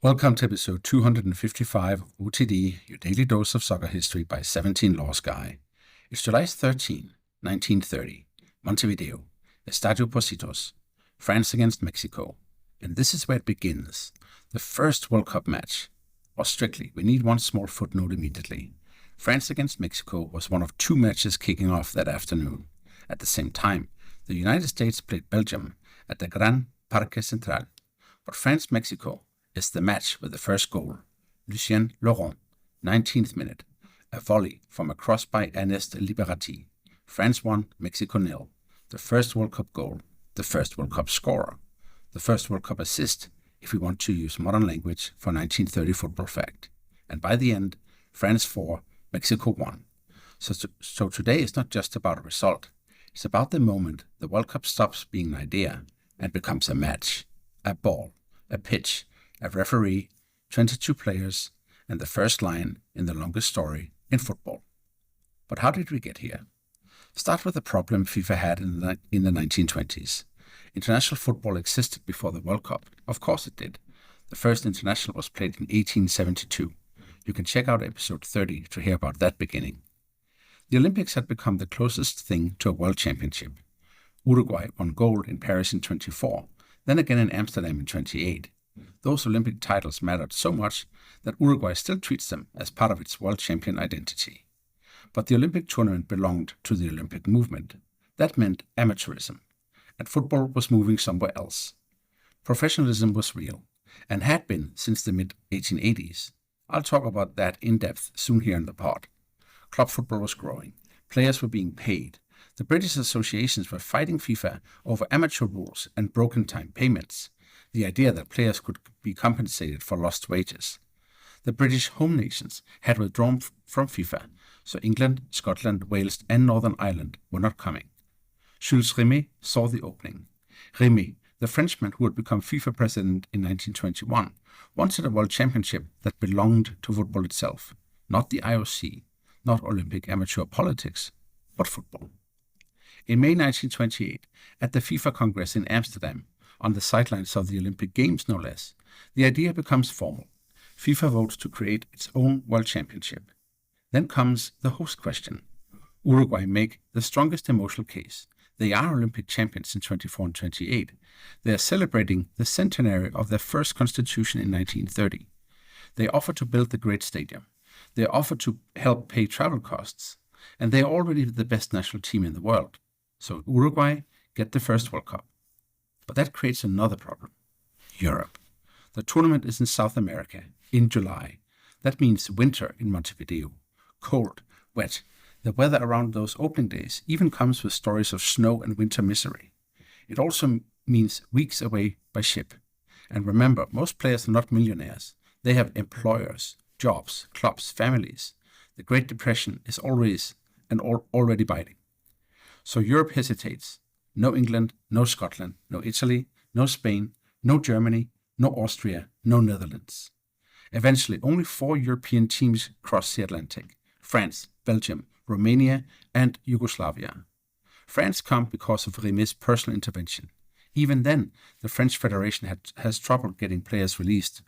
Welcome to episode 255 of OTD, your daily dose of soccer history by 17 Laws Guy. It's July 13, 1930, Montevideo, Estadio Pocitos, France against Mexico. And this is where it begins, the first World Cup match. Or strictly, we need one small footnote immediately. France against Mexico was one of two matches kicking off that afternoon. At the same time, the United States played Belgium at the Gran Parque Central. But France-Mexico is the match with the first goal. Lucien Laurent, 19th minute. A volley from a cross by Ernest Liberati. France 1, Mexico 0. The first World Cup goal. The first World Cup scorer. The first World Cup assist, if we want to use modern language for 1930 football fact. And by the end, France 4, Mexico 1. So today is not just about a result. It's about the moment the World Cup stops being an idea and becomes a match. A ball, a pitch, a referee, 22 players, and the first line in the longest story in football. But how did we get here? Start with the problem FIFA had in the 1920s. International football existed before the World Cup. Of course it did. The first international was played in 1872. You can check out episode 30 to hear about that beginning. The Olympics had become the closest thing to a world championship. Uruguay won gold in Paris in 24, then again in Amsterdam in 28. Those Olympic titles mattered so much that Uruguay still treats them as part of its world champion identity. But the Olympic tournament belonged to the Olympic movement. That meant amateurism, and football was moving somewhere else. Professionalism was real, and had been since the mid-1880s. I'll talk about that in depth soon here in the pod. Club football was growing. Players were being paid. The British associations were fighting FIFA over amateur rules and broken time payments. The idea that players could be compensated for lost wages. The British home nations had withdrawn from FIFA, so England, Scotland, Wales and Northern Ireland were not coming. Jules Rimet saw the opening. Rimet, the Frenchman who had become FIFA president in 1921, wanted a world championship that belonged to football itself, not the IOC, not Olympic amateur politics, but football. In May 1928, at the FIFA Congress in Amsterdam, on the sidelines of the Olympic Games no less, the idea becomes formal. FIFA votes to create its own world championship. Then comes the host question. Uruguay make the strongest emotional case. They are Olympic champions in 24 and 28. They are celebrating the centenary of their first constitution in 1930. They offer to build the great stadium. They offer to help pay travel costs. And they are already the best national team in the world. So Uruguay get the first World Cup. But that creates another problem. Europe. The tournament is in South America, in July. That means winter in Montevideo. Cold, wet. The weather around those opening days even comes with stories of snow and winter misery. It also means weeks away by ship. And remember, most players are not millionaires. They have employers, jobs, clubs, families. The Great Depression is always and already biting. So Europe hesitates. No England, no Scotland, no Italy, no Spain, no Germany, no Austria, no Netherlands. Eventually, only 4 European teams cross the Atlantic: France, Belgium, Romania, and Yugoslavia. France come because of Rimet's personal intervention. Even then, the French Federation has trouble getting players released.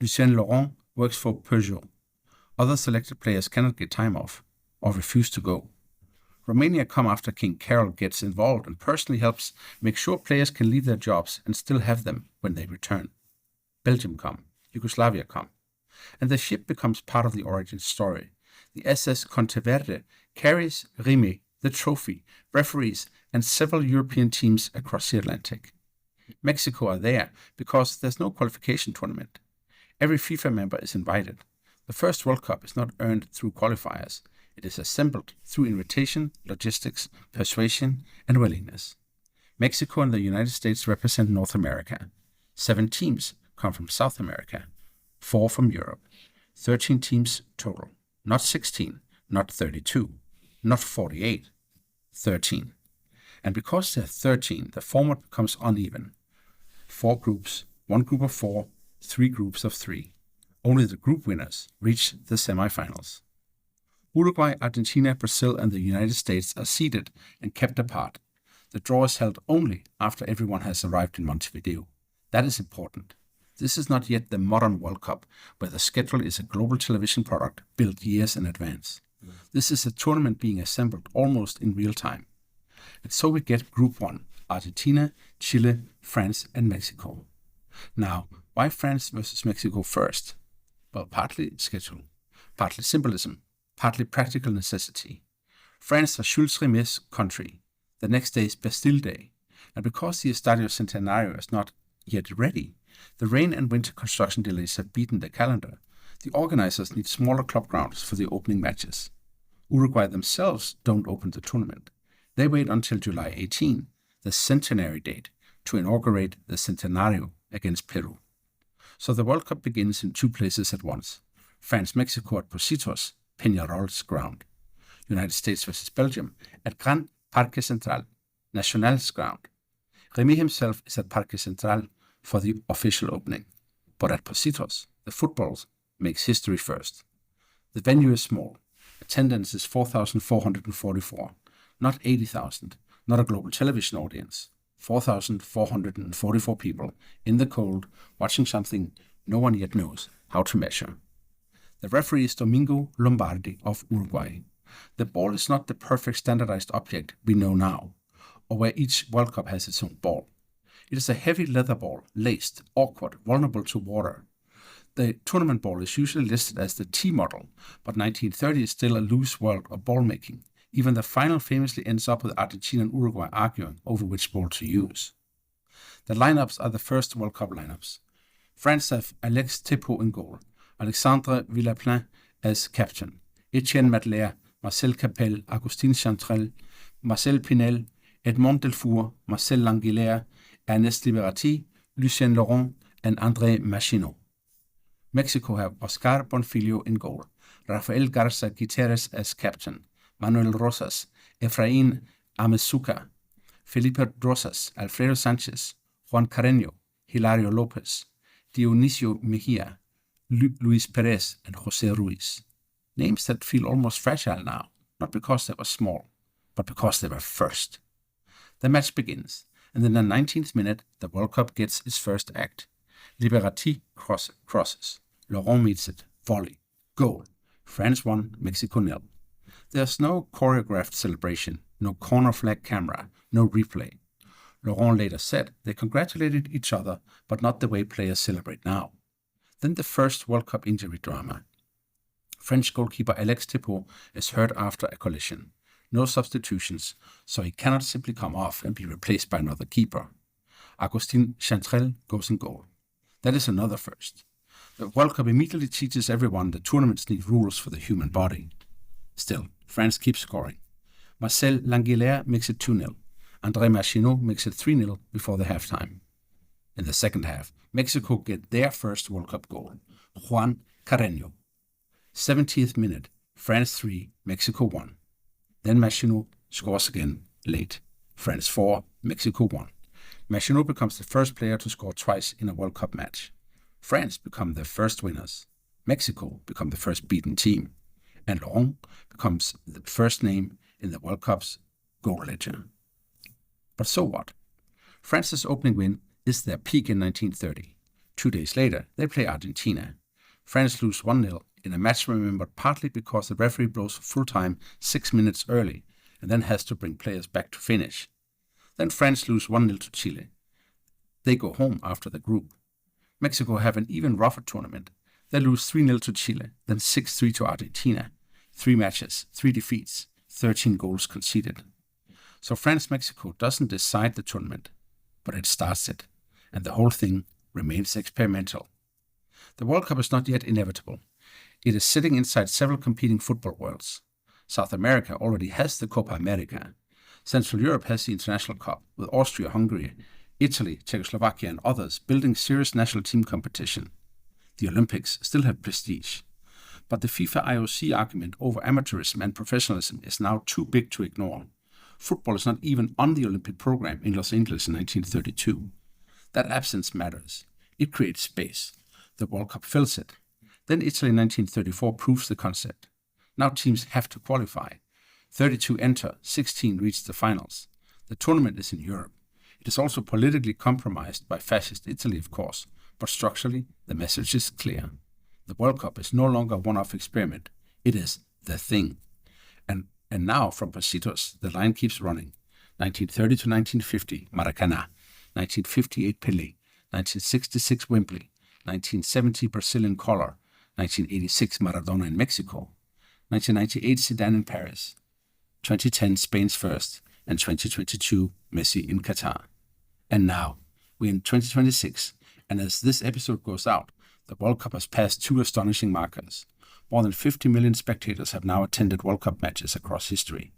Lucien Laurent works for Peugeot. Other selected players cannot get time off or refuse to go. Romania come after King Carol gets involved and personally helps make sure players can leave their jobs and still have them when they return. Belgium come, Yugoslavia come. And the ship becomes part of the origin story. The SS Monteverde carries Rimet, the trophy, referees, and several European teams across the Atlantic. Mexico are there because there's no qualification tournament. Every FIFA member is invited. The first World Cup is not earned through qualifiers. It is assembled through invitation, logistics, persuasion, and willingness. Mexico and the United States represent North America. 7 teams come from South America, 4 from Europe. 13 teams total. Not 16, not 32, not 48, 13. And because there are 13, the format becomes uneven. 4 groups, 1 group of 4, 3 groups of 3. Only the group winners reach the semifinals. Uruguay, Argentina, Brazil, and the United States are seeded and kept apart. The draw is held only after everyone has arrived in Montevideo. That is important. This is not yet the modern World Cup, where the schedule is a global television product built years in advance. This is a tournament being assembled almost in real time. And so we get Group 1, Argentina, Chile, France, and Mexico. Now, why France versus Mexico first? Well, partly schedule, partly symbolism, partly practical necessity. France was Jules Rimet's country. The next day is Bastille Day. And because the Estadio Centenario is not yet ready, the rain and winter construction delays have beaten the calendar. The organizers need smaller club grounds for the opening matches. Uruguay themselves don't open the tournament. They wait until July 18, the centenary date, to inaugurate the Centenario against Peru. So the World Cup begins in two places at once. France-Mexico at Pocitos, Peñarol's ground. United States versus Belgium at Gran Parque Central, Nacional's ground. Rimet himself is at Parque Central for the official opening. But at Pocitos, the football makes history first. The venue is small. Attendance is 4,444, not 80,000, not a global television audience. 4,444 people in the cold watching something no one yet knows how to measure. The referee is Domingo Lombardi of Uruguay. The ball is not the perfect standardized object we know now, or where each World Cup has its own ball. It is a heavy leather ball, laced, awkward, vulnerable to water. The tournament ball is usually listed as the T model, but 1930 is still a loose world of ball making. Even the final famously ends up with Argentina and Uruguay arguing over which ball to use. The lineups are the first World Cup lineups. France have Alex Thépot in goal, Alexandre Villaplin as captain, Etienne Madler, Marcel Capel, Agustin Chantrel, Marcel Pinel, Edmond Delfour, Marcel Languillère, Ernest Liberati, Lucien Laurent, and André Machinot. Mexico have Oscar Bonfilio in goal, Rafael Garza Gutierrez as captain, Manuel Rosas, Efraín Amezuca, Felipe Rosas, Alfredo Sanchez, Juan Carreño, Hilario Lopez, Dionisio Mejia, Luis Perez, and José Ruiz. Names that feel almost fragile now, not because they were small, but because they were first. The match begins, and in the 19th minute, the World Cup gets its first act. Liberati crosses. Laurent meets it. Volley. Goal. France 1, Mexico 0. There's no choreographed celebration, no corner flag camera, no replay. Laurent later said they congratulated each other, but not the way players celebrate now. Then the first World Cup injury drama. French goalkeeper Alex Thépot is hurt after a collision. No substitutions, so he cannot simply come off and be replaced by another keeper. Agustin Chantrel goes in goal. That is another first. The World Cup immediately teaches everyone that tournaments need rules for the human body. Still, France keeps scoring. Marcel Languillère makes it 2-0. André Machinot makes it 3-0 before the halftime. In the second half, Mexico get their first World Cup goal. Juan Carreño. 70th minute, France 3, Mexico 1. Then Machinot scores again late. France 4, Mexico 1. Machinot becomes the first player to score twice in a World Cup match. France become the first winners. Mexico become the first beaten team. And Laurent becomes the first name in the World Cup's goal ledger. But so what? France's opening win is their peak in 1930. 2 days later, they play Argentina. France lose 1-0 in a match remembered partly because the referee blows full time 6 minutes early and then has to bring players back to finish. Then France lose 1-0 to Chile. They go home after the group. Mexico have an even rougher tournament. They lose 3-0 to Chile, then 6-3 to Argentina. 3 matches, 3 defeats, 13 goals conceded. So France-Mexico doesn't decide the tournament, but it starts it, and the whole thing remains experimental. The World Cup is not yet inevitable. It is sitting inside several competing football worlds. South America already has the Copa America. Central Europe has the International Cup, with Austria, Hungary, Italy, Czechoslovakia, and others building serious national team competition. The Olympics still have prestige. But the FIFA IOC argument over amateurism and professionalism is now too big to ignore. Football is not even on the Olympic program in Los Angeles in 1932. That absence matters. It creates space. The World Cup fills it. Then Italy in 1934 proves the concept. Now teams have to qualify. 32 enter, 16 reach the finals. The tournament is in Europe. It is also politically compromised by fascist Italy, of course, but structurally, the message is clear. The World Cup is no longer a one-off experiment. It is the thing. And now, from Pocitos, the line keeps running. 1930 to 1950, Maracanã. 1958, Pelé. 1966, Wembley. 1970, Brazilian color. 1986, Maradona in Mexico. 1998, Zidane in Paris. 2010, Spain's first. And 2022, Messi in Qatar. And now, we're in 2026, and as this episode goes out, the World Cup has passed two astonishing markers. More than 50 million spectators have now attended World Cup matches across history.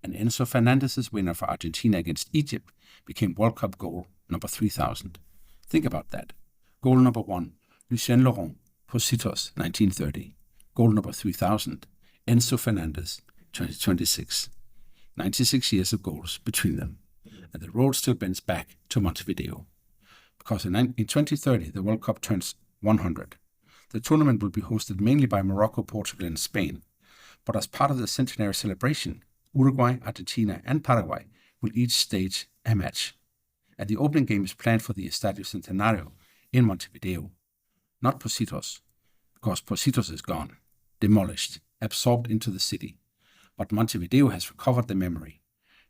And Enzo Fernandez's winner for Argentina against Egypt became World Cup goal number 3000. Think about that. Goal number 1, Lucien Laurent, Pocitos, 1930. Goal number 3000, Enzo Fernandez, 2026. 96 years of goals between them. And the road still bends back to Montevideo. Because in 2030, the World Cup turns 100. The tournament will be hosted mainly by Morocco, Portugal, and Spain. But as part of the Centenary celebration, Uruguay, Argentina, and Paraguay will each stage a match. And the opening game is planned for the Estadio Centenario in Montevideo. Not Pocitos, because Pocitos is gone, demolished, absorbed into the city. But Montevideo has recovered the memory.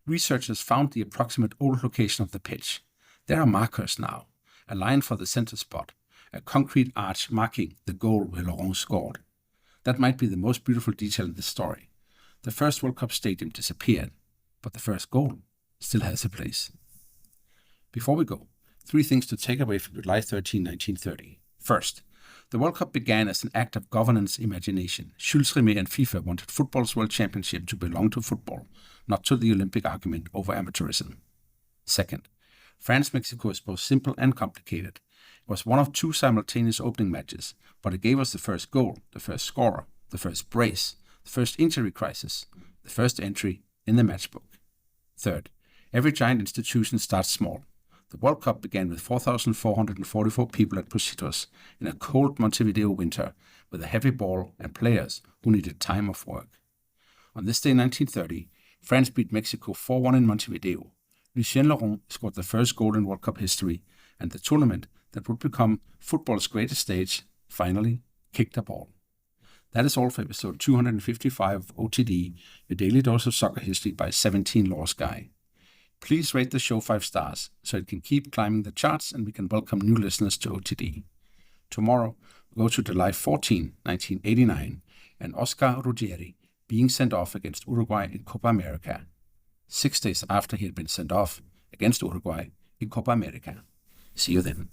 Researchers found the approximate old location of the pitch. There are markers now, a line for the center spot, a concrete arch marking the goal where Laurent scored. That might be the most beautiful detail in the story. The first World Cup stadium disappeared, but the first goal still has a place. Before we go, 3 things to take away from July 13, 1930. First, the World Cup began as an act of governance imagination. Jules Rimet and FIFA wanted football's World Championship to belong to football, not to the Olympic argument over amateurism. Second, France-Mexico is both simple and complicated. It was one of 2 simultaneous opening matches, but it gave us the first goal, the first scorer, the first brace, the first injury crisis, the first entry in the matchbook. Third, every giant institution starts small. The World Cup began with 4,444 people at Pocitos in a cold Montevideo winter with a heavy ball and players who needed time off work. On this day in 1930, France beat Mexico 4-1 in Montevideo. Lucien Laurent scored the first goal in World Cup history, and the tournament that would become football's greatest stage finally kicked a ball. That is all for episode 255 of OTD, your daily dose of soccer history by 17 Laws Guy. Please rate the show 5 stars so it can keep climbing the charts and we can welcome new listeners to OTD. Tomorrow, we'll go to July 14, 1989, and Oscar Ruggeri being sent off against Uruguay in Copa America, 6 days after he had been sent off against Uruguay in Copa America. See you then.